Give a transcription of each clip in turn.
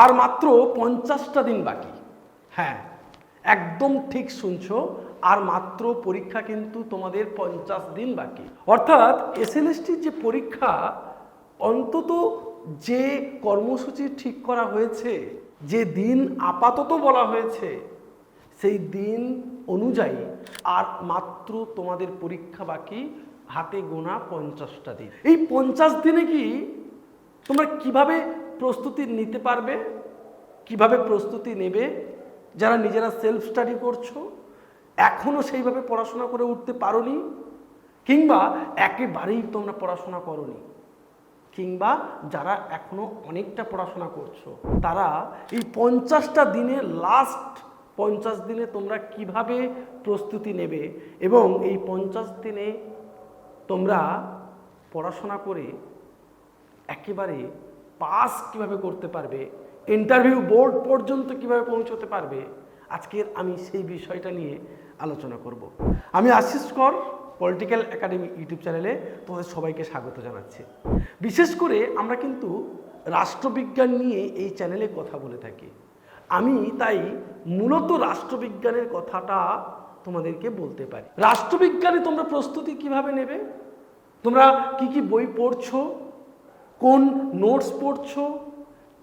আর মাত্র 50টা দিন বাকি। হ্যাঁ, একদম ঠিক শুনছো, আর মাত্র পরীক্ষা কিন্তু তোমাদের 50 দিন বাকি। অর্থাৎ এসএলএসটির যে পরীক্ষা, অন্তত যে কর্মসূচি ঠিক করা হয়েছে, যে দিন আপাতত বলা হয়েছে, সেই দিন অনুযায়ী আর মাত্র তোমাদের পরীক্ষা বাকি, হাতে গোনা 50টা দিন। এই 50 দিনে কি তোমরা কিভাবে প্রস্তুতি নিতে পারবে, কিভাবে প্রস্তুতি নেবে? যারা নিজেরা সেলফ স্টাডি করছো, এখনো সেইভাবে পড়াশোনা করে উঠতে পারোনি, কিংবা একেবারেই তোমরা পড়াশোনা করোনি, কিংবা যারা এখনো অনেকটা পড়াশোনা করছো, তারা এই 50টা দিনে, লাস্ট 50 দিনে তোমরা কিভাবে প্রস্তুতি নেবে এবং এই 50 দিনে তোমরা পড়াশোনা করে একেবারে পাস কিভাবে করতে পারবে, ইন্টারভিউ বোর্ড পর্যন্ত কিভাবে পৌঁছতে পারবে, আজকের আমি সেই বিষয়টা নিয়ে আলোচনা করব। আমি আশিস কর, পলিটিক্যাল একাডেমি ইউটিউব চ্যানেলে তোমাদের সবাইকে স্বাগত জানাচ্ছি। বিশেষ করে আমরা কিন্তু রাষ্ট্রবিজ্ঞান নিয়ে এই চ্যানেলে কথা বলে থাকি। আমি তাই মূলত রাষ্ট্রবিজ্ঞানের কথাটা তোমাদেরকে বলতে পারি। রাষ্ট্রবিজ্ঞানে তোমরা প্রস্তুতি কিভাবে নেবে, তোমরা কি কি বই পড়ছো, কোন নোটস পড়ছো,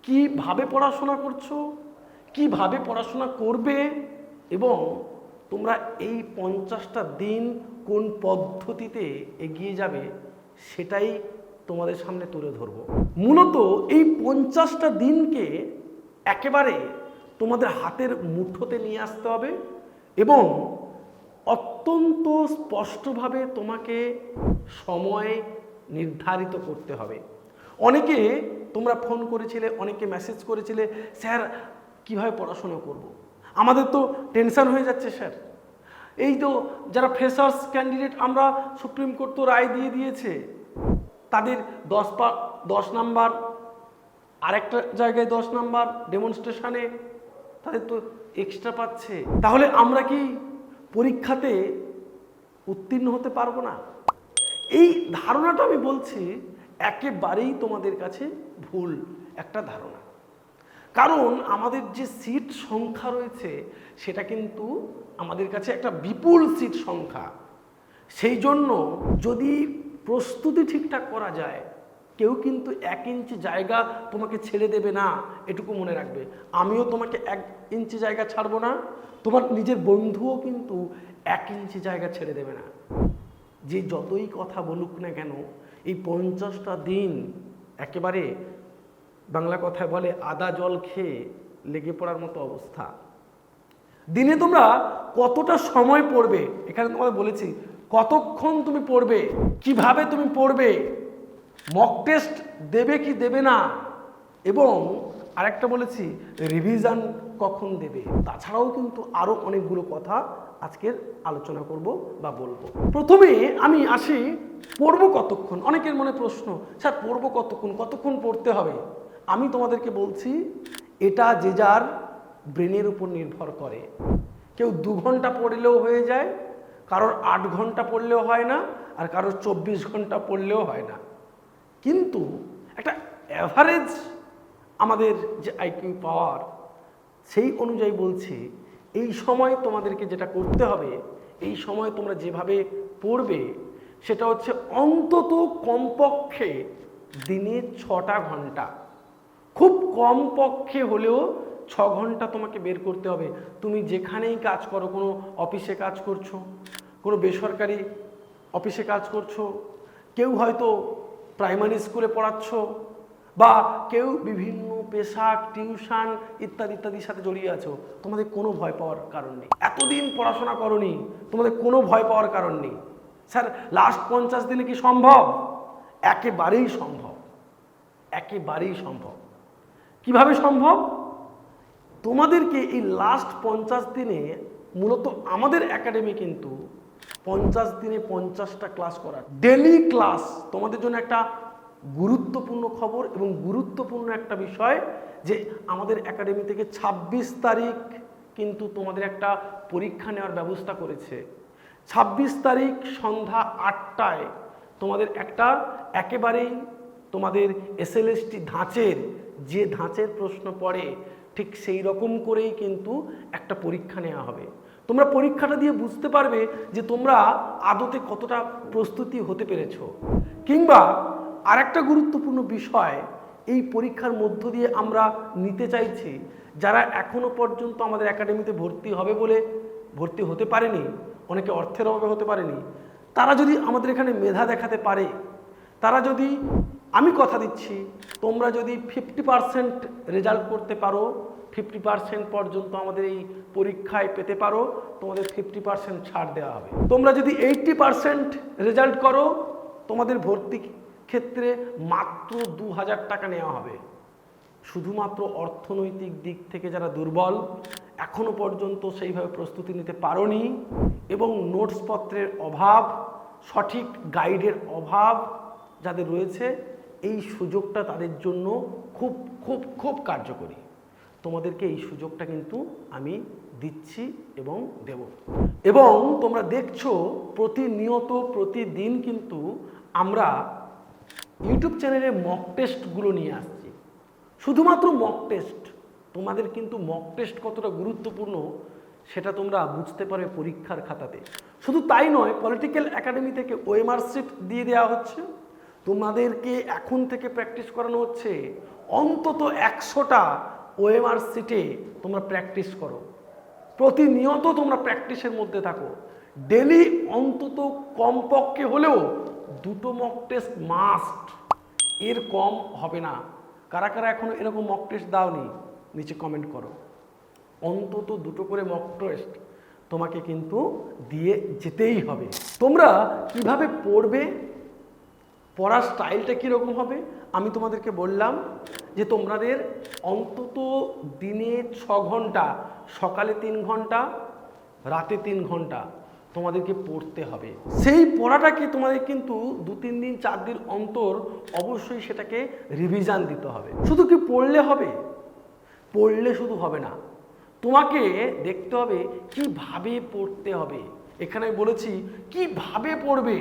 কিভাবে পড়াশোনা করছো, কিভাবে পড়াশোনা করবে, এবং তোমরা এই 50টা দিন কোন পদ্ধতিতে এগিয়ে যাবে, সেটাই তোমাদের সামনে তুলে ধরবো। মূলত এই 50টা দিনকে একেবারে তোমাদের হাতের মুঠোতে নিয়ে আসতে হবে এবং অত্যন্ত স্পষ্টভাবে তোমাকে সময় নির্ধারিত করতে হবে। অনেকে তোমরা ফোন করেছিলে, অনেকে মেসেজ করেছিলে, স্যার কিভাবে পড়াশোনা করব। আমাদের তো টেনশন হয়ে যাচ্ছে স্যার, এই তো যারা ফ্রেশার্স ক্যান্ডিডেট, আমরা সুপ্রিম কোর্ট তো রায় দিয়ে দিয়েছে, তাদের 10 নাম্বার, আরেকটা জায়গায় 10 নাম্বার ডেমনস্ট্রেশনে তাদের তো এক্সট্রা পাচ্ছে, তাহলে আমরা কি পরীক্ষাতে উত্তীর্ণ হতে পারবো না? এই ধারণাটা আমি বলছি একেবারেই তোমাদের কাছে ভুল একটা ধারণা। কারণ আমাদের যে সিট সংখ্যা রয়েছে, সেটা কিন্তু আমাদের কাছে একটা বিপুল সিট সংখ্যা। সেই জন্য যদি প্রস্তুতি ঠিকঠাক করা যায়, কেউ কিন্তু 1 ইঞ্চি জায়গা তোমাকে ছেড়ে দেবে না, এটুকু মনে রাখবে। আমিও তোমাকে 1 ইঞ্চি জায়গা ছাড়বো না, তোমার নিজের বন্ধুও কিন্তু 1 ইঞ্চি জায়গা ছেড়ে দেবে না। যে যতই কথা বলুক না কেন, এই 50টা দিন একেবারে বাংলা কথায় বলে আদা জল খেয়ে লেগে পড়ার মতো অবস্থা। দিনে তোমরা কতটা সময় পড়বে, এখানে তোমাদের বলেছি কতক্ষণ তুমি পড়বে, কিভাবে তুমি পড়বে, মক টেস্ট দেবে কি দেবে না, এবং আরেকটা বলেছি রিভিশন কখন দেবে। তাছাড়াও কিন্তু আরও অনেকগুলো কথা আজকের আলোচনা করব বা বলবো। প্রথমে আমি আসি পড়বো কতক্ষণ। অনেকের মনে প্রশ্ন, স্যার পড়বো কতক্ষণ, কতক্ষণ পড়তে হবে? আমি তোমাদেরকে বলছি, এটা যে যার ব্রেনের উপর নির্ভর করে। কেউ 2 ঘন্টা পড়লেও হয়ে যায়, কারোর 8 ঘন্টা পড়লেও হয় না, আর কারোর 24 ঘন্টা পড়লেও হয় না। কিন্তু একটা অ্যাভারেজ আমাদের যে আইকিউ পাওয়ার, সেই অনুযায়ী বলছি এই সময় তোমাদেরকে যেটা করতে হবে, এই সময় তোমরা যেভাবে পড়বে, সেটা হচ্ছে অন্তত কমপক্ষে দিনে 6টা ঘন্টা, খুব কম পক্ষে হলেও 6 ঘন্টা তোমাকে বের করতে হবে। তুমি যেখানেই কাজ করো, কোনো অফিসে কাজ করছো, কোনো বেসরকারি অফিসে কাজ করছো, কেউ হয়তো প্রাইমারি স্কুলে পড়াচ্ছ, বা কেউ বিভিন্ন পেশা, টিউশন ইত্যাদি ইত্যাদির সাথে জড়িয়ে আছো, তোমাদের কোনো ভয় পাওয়ার কারণ নেই। এতদিন পড়াশোনা করোনি, তোমাদের কোনো ভয় পাওয়ার কারণ নেই। স্যার লাস্ট 50 দিনে কি সম্ভব? একেবারেই সম্ভব, একেবারেই সম্ভব। কিভাবে সম্ভব? তোমাদেরকে এই লাস্ট 50 দিনে, মূলত আমাদের একাডেমি কিন্তু 50 দিনে 50টা ক্লাস করার, ডেলি ক্লাস। তোমাদের জন্য একটা গুরুত্বপূর্ণ খবর এবং গুরুত্বপূর্ণ একটা বিষয় যে আমাদের একাডেমি থেকে 26 তারিখ কিন্তু তোমাদের একটা পরীক্ষা নেওয়ার ব্যবস্থা করেছে। 26 তারিখ সন্ধ্যা 8টায় তোমাদের একটা একেবারেই তোমাদের এসএলএসটি ধাঁচের যে ধাঁচের প্রশ্ন পড়ে ঠিক সেই রকম করেই কিন্তু একটা পরীক্ষা নেওয়া হবে। তোমরা পরীক্ষাটা দিয়ে বুঝতে পারবে যে তোমরা আদতে কতটা প্রস্তুতি হতে পেরেছো। কিংবা আরেকটা গুরুত্বপূর্ণ বিষয় এই পরীক্ষার মধ্য দিয়ে আমরা নিতে চাইছি, যারা এখনো পর্যন্ত আমাদের একাডেমিতে ভর্তি হবে বলে ভর্তি হতে পারেনি, অনেকে অর্থের অভাবে হতে পারেনি, তারা যদি আমাদের এখানে মেধা দেখাতে পারে, তারা যদি, আমি কথা দিচ্ছি, তোমরা যদি 50% রেজাল্ট করতে পারো, 50% পর্যন্ত আমাদের এই পরীক্ষায় পেতে পারো, তোমাদের 50% ছাড় দেওয়া হবে। তোমরা যদি 80% রেজাল্ট করো, তোমাদের ভর্তি ক্ষেত্রে মাত্র 2000 টাকা নেওয়া হবে। শুধুমাত্র অর্থনৈতিক দিক থেকে যারা দুর্বল, এখনো পর্যন্ত সেইভাবে প্রস্তুতি নিতে পারোনি এবং নোটসপত্রের অভাব, সঠিক গাইডের অভাব যাদের রয়েছে, এই সুযোগটা তাদের জন্য খুব খুব খুব কার্যকরী। তোমাদেরকে এই সুযোগটা কিন্তু আমি দিচ্ছি এবং দেব। এবং তোমরা দেখছো প্রতিনিয়ত প্রতিদিন কিন্তু আমরা ইউটিউব চ্যানেলে মক টেস্টগুলো নিয়ে আসছি। শুধুমাত্র মক টেস্ট, তোমাদের কিন্তু মক টেস্ট কতটা গুরুত্বপূর্ণ সেটা তোমরা বুঝতে পারবে পরীক্ষার খাতাতে। শুধু তাই নয়, পলিটিক্যাল একাডেমি থেকে ওএমআর শিট দিয়ে দেওয়া হচ্ছে। তোমাদেরকে এখন থেকে প্র্যাকটিস করানো হচ্ছে অন্তত 100টা ওএমআর শিটে তোমরা প্র্যাকটিস করো। প্রতিনিয়ত তোমরা প্র্যাকটিসের মধ্যে থাকো। ডেলি অন্তত কমপক্ষে হলেও 2টো মক টেস্ট মাস্ট, এর কম হবে না। কারা কারা এখনো এরকম মক টেস্ট দাওনি নিচে কমেন্ট করো। অন্তত 2টো করে মক টেস্ট তোমাকে কিন্তু দিয়ে যেতেই হবে। তোমরা কিভাবে পড়বে, পড়ার স্টাইলটা কীরকম হবে আমি তোমাদেরকে বললাম যে তোমাদের অন্তত দিনে 6 ঘন্টা, সকালে 3 ঘন্টা, রাতে 3 ঘন্টা তোমাদেরকে পড়তে হবে। সেই পড়াটাকে তোমাদের কিন্তু 2-3 দিন 4 দিন অন্তর অবশ্যই সেটাকে রিভিশন দিতে হবে। শুধু কি পড়লে হবে? পড়লে শুধু হবে না, তোমাকে দেখতে হবে কিভাবে পড়তে হবে। এখানে বলেছি কিভাবে পড়বে,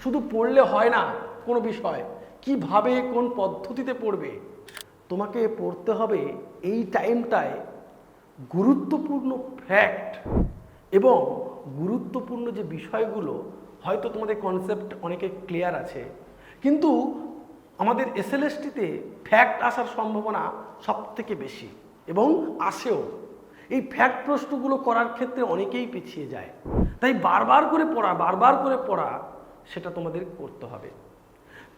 শুধু পড়লে হয় না কোনো বিষয়, কিভাবে কোন পদ্ধতিতে পড়বে। তোমাকে পড়তে হবে এই টাইমটায় গুরুত্বপূর্ণ ফ্যাক্ট এবং গুরুত্বপূর্ণ যে বিষয়গুলো, হয়তো তোমাদের কনসেপ্ট অনেকে ক্লিয়ার আছে, কিন্তু আমাদের এসএলএসটিতে ফ্যাক্ট আসার সম্ভাবনা সবথেকে বেশি এবং আসেও। এই ফ্যাক্ট প্রশ্নগুলো করার ক্ষেত্রে অনেকেই পিছিয়ে যায়। তাই বারবার করে পড়া সেটা তোমাদের করতে হবে।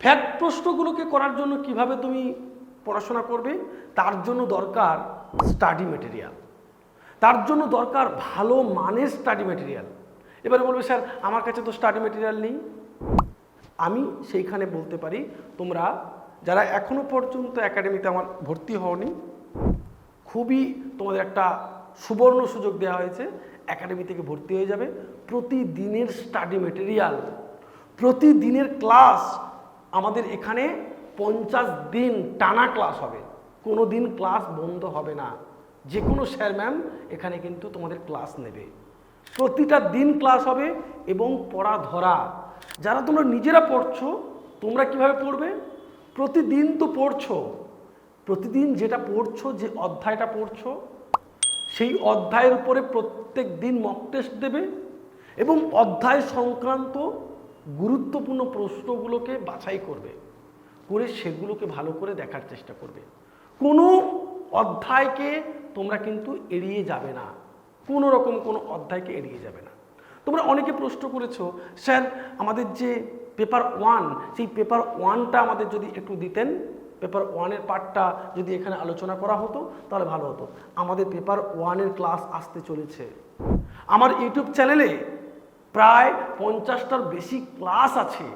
ফ্যাক্ট প্রশ্নগুলোকে করার জন্য কিভাবে তুমি পড়াশোনা করবে, তার জন্য দরকার স্টাডি মেটেরিয়াল, তার জন্য দরকার ভালো মানের স্টাডি মেটেরিয়াল। এবারে বলবে স্যার আমার কাছে তো স্টাডি মেটেরিয়াল নেই। আমি সেইখানে বলতে পারি, তোমরা যারা এখনো পর্যন্ত একাডেমিতে আমার ভর্তি হওনি, খুবই তোমাদের একটা সুবর্ণ সুযোগ দেওয়া হয়েছে, একাডেমি থেকে ভর্তি হয়ে যাবে। প্রতিদিনের স্টাডি মেটেরিয়াল, প্রতিদিনের ক্লাস, আমাদের এখানে 50 দিন টানা ক্লাস হবে, কোনো দিন ক্লাস বন্ধ হবে না। যে কোনো স্যার ম্যাম এখানে কিন্তু তোমাদের ক্লাস নেবে, প্রতিটা দিন ক্লাস হবে এবং পড়া ধরা। যারা তোমরা নিজেরা পড়ছো, তোমরা কিভাবে পড়বে? প্রতিদিন তো পড়ছো, প্রতিদিন যেটা পড়ছো, যে অধ্যায়টা পড়ছো, সেই অধ্যায়ের উপরে প্রত্যেক দিন মক টেস্ট দেবে এবং অধ্যায় সংক্রান্ত গুরুত্বপূর্ণ প্রশ্নগুলোকে বাছাই করবে, করে সেগুলোকে ভালো করে দেখার চেষ্টা করবে। কোনো অধ্যায়কে তোমরা কিন্তু এড়িয়ে যাবে না, কোনো রকম কোনো অধ্যায়কে এড়িয়ে যাবে না। তোমরা অনেকে প্রশ্ন করেছো স্যার আমাদের যে পেপার 1, সেই পেপার 1টা আমাদের যদি একটু দিতেন, পেপার 1-এর পার্টটা যদি এখানে আলোচনা করা হতো তাহলে ভালো হতো। আমাদের পেপার 1-এর ক্লাস আসতে চলেছে। আমার ইউটিউব চ্যানেলে প্রায় 50টার বেশি ক্লাস আছে,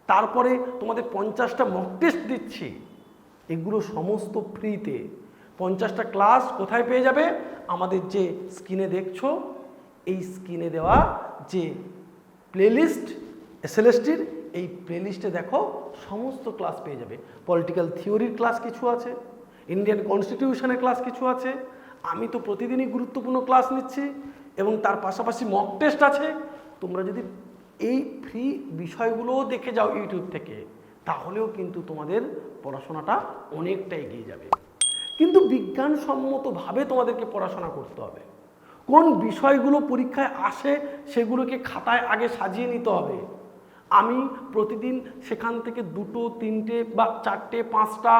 তারপরে তোমাদের 50টা মক টেস্ট দিচ্ছি, এগুলো সমস্ত ফ্রিতে। 50টা ক্লাস কোথায় পেয়ে যাবে? আমাদের যে স্ক্রিনে দেখছো, এই স্ক্রিনে দেওয়া যে প্লেলিস্ট এসএলএসটির, এই প্লেলিস্টে দেখো সমস্ত ক্লাস পেয়ে যাবে। পলিটিক্যাল থিওরির ক্লাস কিছু আছে, ইন্ডিয়ান কনস্টিটিউশনের ক্লাস কিছু আছে। আমি তো প্রতিদিনই গুরুত্বপূর্ণ ক্লাস নিচ্ছি এবং তার পাশাপাশি মক টেস্ট আছে। তোমরা যদি এই ফ্রি বিষয়গুলোও দেখে যাও ইউটিউব থেকে, তাহলেও কিন্তু তোমাদের পড়াশোনাটা অনেকটা এগিয়ে যাবে। কিন্তু বিজ্ঞানসম্মতভাবে তোমাদেরকে পড়াশোনা করতে হবে। কোন বিষয়গুলো পরীক্ষায় আসে সেগুলোকে খাতায় আগে সাজিয়ে নিতে হবে। আমি প্রতিদিন সেখান থেকে 2, 3 বা 4, 5টা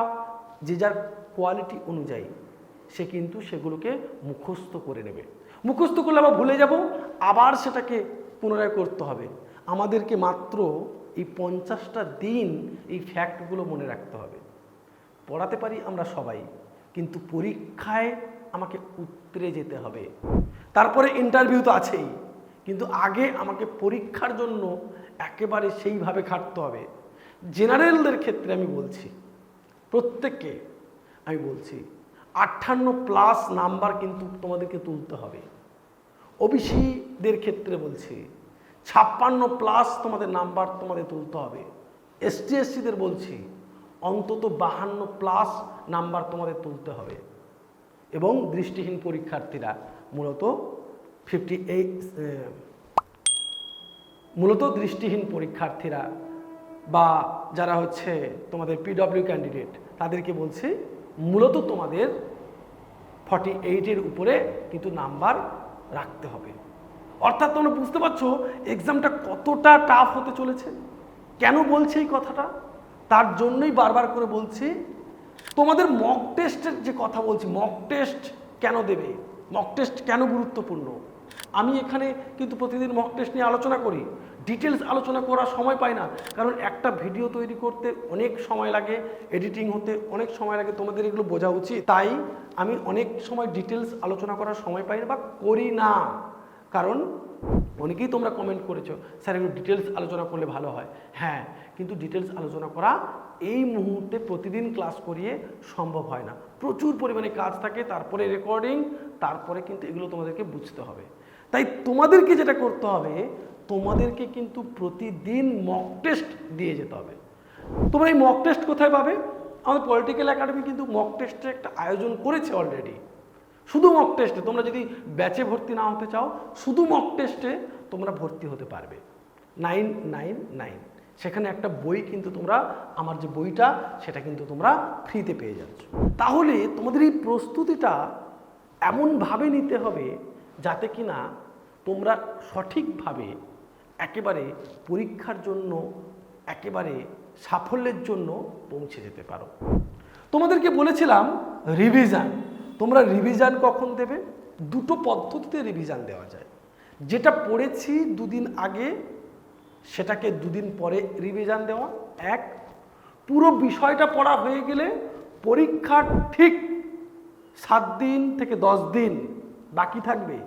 যে যার কোয়ালিটি অনুযায়ী সে কিন্তু সেগুলোকে মুখস্থ করে নেবে। মুখস্থ করলে আবার ভুলে যাব, আবার সেটাকে পুনরায় করতে হবে। আমাদেরকে মাত্র এই 50টা দিন এই ফ্যাক্টগুলো মনে রাখতে হবে। পড়াতে পারি আমরা সবাই, কিন্তু পরীক্ষায় আমাকে উতরে যেতে হবে। তারপরে ইন্টারভিউ তো আছেই, কিন্তু আগে আমাকে পরীক্ষার জন্য একেবারে সেইভাবে খাটতে হবে। জেনারেলদের ক্ষেত্রে আমি বলছি, প্রত্যেককে আমি বলছি 58+ নাম্বার কিন্তু তোমাদেরকে তুলতে হবে। ওবিসিদের ক্ষেত্রে বলছি 56+ তোমাদের নাম্বার তোমাদের তুলতে হবে। এসটি এসসিদের বলছি অন্তত 52+ নাম্বার তোমাদের তুলতে হবে। এবং দৃষ্টিহীন পরীক্ষার্থীরা মূলত দৃষ্টিহীন পরীক্ষার্থীরা বা যারা হচ্ছে তোমাদের পিডব্লিউ ক্যান্ডিডেট, তাদেরকে বলছি মূলত তোমাদের 48-এর উপরে কিন্তু নাম্বার রাখতে হবে। অর্থাৎ তোমরা বুঝতে পারছো এক্সামটা কতটা টাফ হতে চলেছে। কেন বলছি এই কথাটা? তার জন্যই বারবার করে বলছি, তোমাদের মক টেস্টের যে কথা বলছি, মক টেস্ট কেন দেবে, মক টেস্ট কেন গুরুত্বপূর্ণ। আমি এখানে কিন্তু প্রতিদিন মক টেস্ট নিয়ে আলোচনা করি, ডিটেলস আলোচনা করার সময় পাই না, কারণ একটা ভিডিও তৈরি করতে অনেক সময় লাগে, এডিটিং হতে অনেক সময় লাগে, তোমাদের এগুলো বোঝা উচিত। তাই আমি অনেক সময় ডিটেলস আলোচনা করার সময় পাই না বা করি না। কারণ অনেকেই তোমরা কমেন্ট করেছো, স্যার এগুলো ডিটেলস আলোচনা করলে ভালো হয়। হ্যাঁ, কিন্তু ডিটেলস আলোচনা করা এই মুহূর্তে প্রতিদিন ক্লাস করিয়ে সম্ভব হয় না। প্রচুর পরিমাণে কাজ থাকে, তারপরে রেকর্ডিং, তারপরে কিন্তু এগুলো তোমাদেরকে বুঝতে হবে। তাই তোমাদেরকে যেটা করতে হবে, তোমাদেরকে কিন্তু প্রতিদিন মক টেস্ট দিয়ে যেতে হবে। তোমরা এই মক টেস্ট কোথায় পাবে? আমাদের পলিটিক্যাল একাডেমি কিন্তু মক টেস্টের একটা আয়োজন করেছে অলরেডি। শুধু মক টেস্টে তোমরা যদি ব্যাচে ভর্তি না হতে চাও, শুধু মক টেস্টে তোমরা ভর্তি হতে পারবে 999। সেখানে একটা বই কিন্তু তোমরা, আমার যে বইটা সেটা কিন্তু তোমরা ফ্রিতে পেয়ে যাচ্ছ। তাহলে তোমাদের এই প্রস্তুতিটা এমনভাবে নিতে হবে যাতে কিনা তোমরা সঠিকভাবে একেবারে পরীক্ষার জন্য একেবারে সাফল্যের জন্য পৌঁছে যেতে পারো। তোমাদেরকে বলেছিলাম রিভিশন। তোমরা রিভিশন কখন দেবে? 2টো পদ্ধতিতে রিভিশন দেওয়া যায়। যেটা পড়েছি 2 দিন আগে সেটাকে 2 দিন পরে রিভিশন দেওয়া। এক, পুরো বিষয়টা পড়া হয়ে গেলে পরীক্ষার ঠিক 7 দিন থেকে 10 দিন বাকি থাকবে,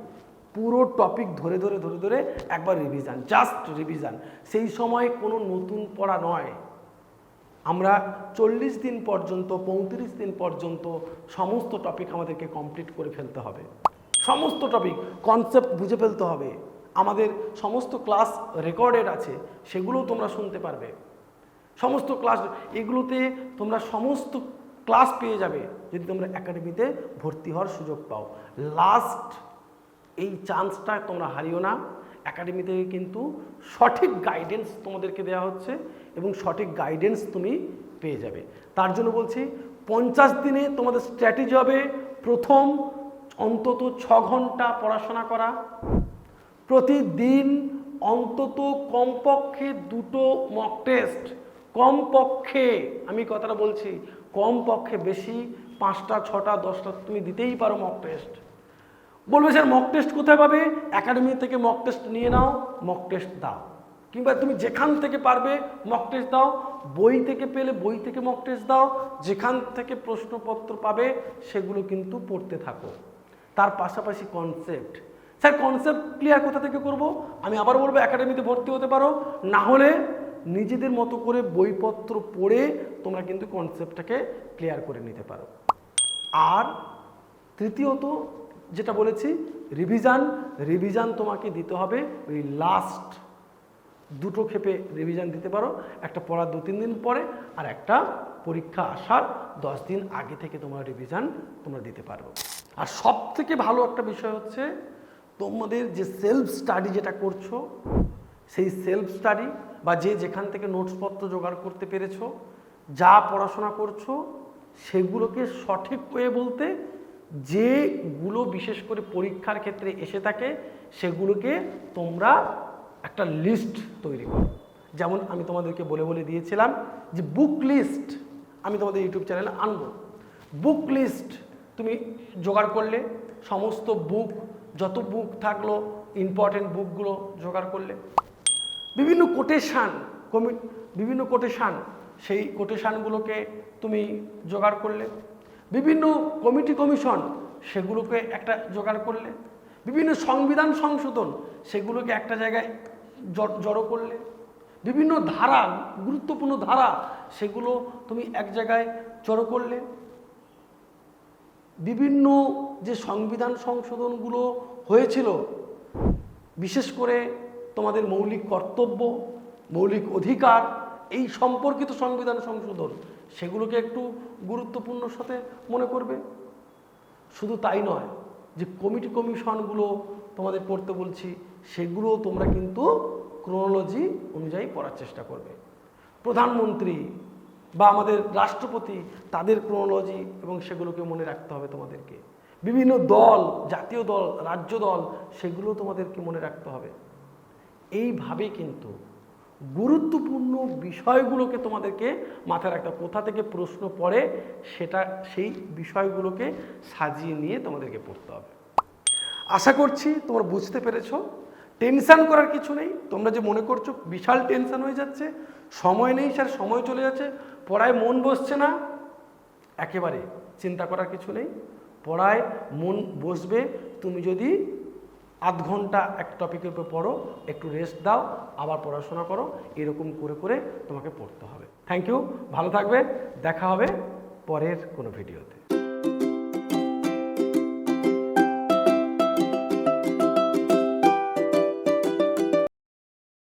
পুরো টপিক ধরে ধরে একবার রিভিশন, জাস্ট রিভিশন। সেই সময় কোনো নতুন পড়া নয়। আমরা 40 দিন পর্যন্ত, 35 দিন পর্যন্ত সমস্ত টপিক আমাদেরকে কমপ্লিট করে ফেলতে হবে। সমস্ত টপিক কনসেপ্ট বুঝে ফেলতে হবে। আমাদের সমস্ত ক্লাস রেকর্ডেড আছে, সেগুলোও তোমরা শুনতে পারবে। সমস্ত ক্লাস, এগুলোতে তোমরা সমস্ত ক্লাস পেয়ে যাবে যদি তোমরা একাডেমিতে ভর্তি হওয়ার সুযোগ পাও। লাস্ট এই চান্সটা তোমরা হারিও না। একাডেমি থেকে কিন্তু সঠিক গাইডেন্স তোমাদেরকে দেওয়া হচ্ছে এবং সঠিক গাইডেন্স তুমি পেয়ে যাবে। তার জন্য বলছি 50 দিনে তোমাদের স্ট্র্যাটেজি হবে, প্রথম অন্তত 6 ঘন্টা পড়াশোনা করা, প্রতিদিন অন্তত কমপক্ষে 2টো মক টেস্ট, কমপক্ষে, আমি কথাটা বলছি কমপক্ষে, বেশি 5টা 6টা 10টা তুমি দিতেই পারো মক টেস্ট। বলবে স্যার মক টেস্ট কোথায় পাবে? একাডেমি থেকে মক টেস্ট নিয়ে নাও, মক টেস্ট দাও, কিংবা তুমি যেখান থেকে পারবে মক টেস্ট দাও। বই থেকে পেলে বই থেকে মক টেস্ট দাও, যেখান থেকে প্রশ্নপত্র পাবে সেগুলো কিন্তু পড়তে থাকো। তার পাশাপাশি কনসেপ্ট, স্যার কনসেপ্ট ক্লিয়ার কোথা থেকে করব? আমি আবার বলবো একাডেমিতে ভর্তি হতে পারো, না হলে নিজেদের মতো করে বইপত্র পড়ে তোমরা কিন্তু কনসেপ্টটাকে ক্লিয়ার করে নিতে পারো। আর তৃতীয়ত যেটা বলেছি, রিভিশন তোমাকে দিতে হবে ওই লাস্ট 2টো ক্ষেপে রিভিশন দিতে পারো। একটা পড়ার 2-3 দিন পরে, আর একটা পরীক্ষা আসার 10 দিন আগে থেকে তোমরা রিভিশন তোমরা দিতে পারো। আর সব থেকে ভালো একটা বিষয় হচ্ছে তোমাদের যে সেলফ স্টাডি যেটা করছো, সেই সেলফ স্টাডি বা যে যেখান থেকে নোটসপত্র জোগাড় করতে পেরেছো, যা পড়াশোনা করছো সেগুলোকে সঠিক ওয়ে বলতে যেগুলো বিশেষ করে পরীক্ষার ক্ষেত্রে এসে থাকে সেগুলোকে তোমরা একটা লিস্ট তৈরি করো। যেমন আমি তোমাদেরকে বলে দিয়েছিলাম যে বুক লিস্ট আমি তোমাদের ইউটিউব চ্যানেলে আনবো। বুক লিস্ট তুমি জোগাড় করলে, সমস্ত বুক যত বুক থাকলো ইম্পর্টেন্ট বুকগুলো জোগাড় করলে, বিভিন্ন কোটেশান সেই কোটেশানগুলোকে তুমি জোগাড় করলে, বিভিন্ন কমিটি কমিশন সেগুলোকে একটা জোগাড় করলে, বিভিন্ন সংবিধান সংশোধন সেগুলোকে একটা জায়গায় জড়ো করলে, বিভিন্ন ধারা গুরুত্বপূর্ণ ধারা সেগুলো তুমি এক জায়গায় জড়ো করলে, বিভিন্ন যে সংবিধান সংশোধনগুলো হয়েছিল বিশেষ করে তোমাদের মৌলিক কর্তব্য, মৌলিক অধিকার এই সম্পর্কিত সংবিধান সংশোধন সেগুলোকে একটু গুরুত্বপূর্ণ সাথে মনে করবে। শুধু তাই নয়, যে কমিটি কমিশনগুলো তোমাদের পড়তে বলছি সেগুলো তোমরা কিন্তু ক্রোনোলজি অনুযায়ী পড়ার চেষ্টা করবে। প্রধানমন্ত্রী বা আমাদের রাষ্ট্রপতি তাদের ক্রোনোলজি এবং সেগুলোকে মনে রাখতে হবে তোমাদেরকে। বিভিন্ন দল, জাতীয় দল, রাজ্য দল সেগুলো তোমাদেরকে মনে রাখতে হবে। এইভাবে কিন্তু গুরুত্বপূর্ণ বিষয়গুলোকে তোমাদেরকে মাথায় রাখতে হবে। কোথা থেকে প্রশ্ন পড়ে সেই বিষয়গুলোকে সাজিয়ে নিয়ে তোমাদেরকে পড়তে হবে। আশা করছি তোমরা বুঝতে পেরেছো। টেনশন করার কিছু নেই। তোমরা যে মনে করছো বিশাল টেনশন হয়ে যাচ্ছে, সময় নেই স্যার, সময় চলে যাচ্ছে, পড়ায় মন বসছে না, একেবারে চিন্তা করার কিছু নেই। পড়ায় মন বসবে তুমি যদি আধ ঘন্টা এক টপিকের উপর পড়ো, একটু রেস্ট দাও, আবার পড়াশোনা করো। এরকম করে করে তোমাকে পড়তে হবে। থ্যাংক ইউ, ভালো থাকবে, দেখা হবে পরের কোনো ভিডিওতে।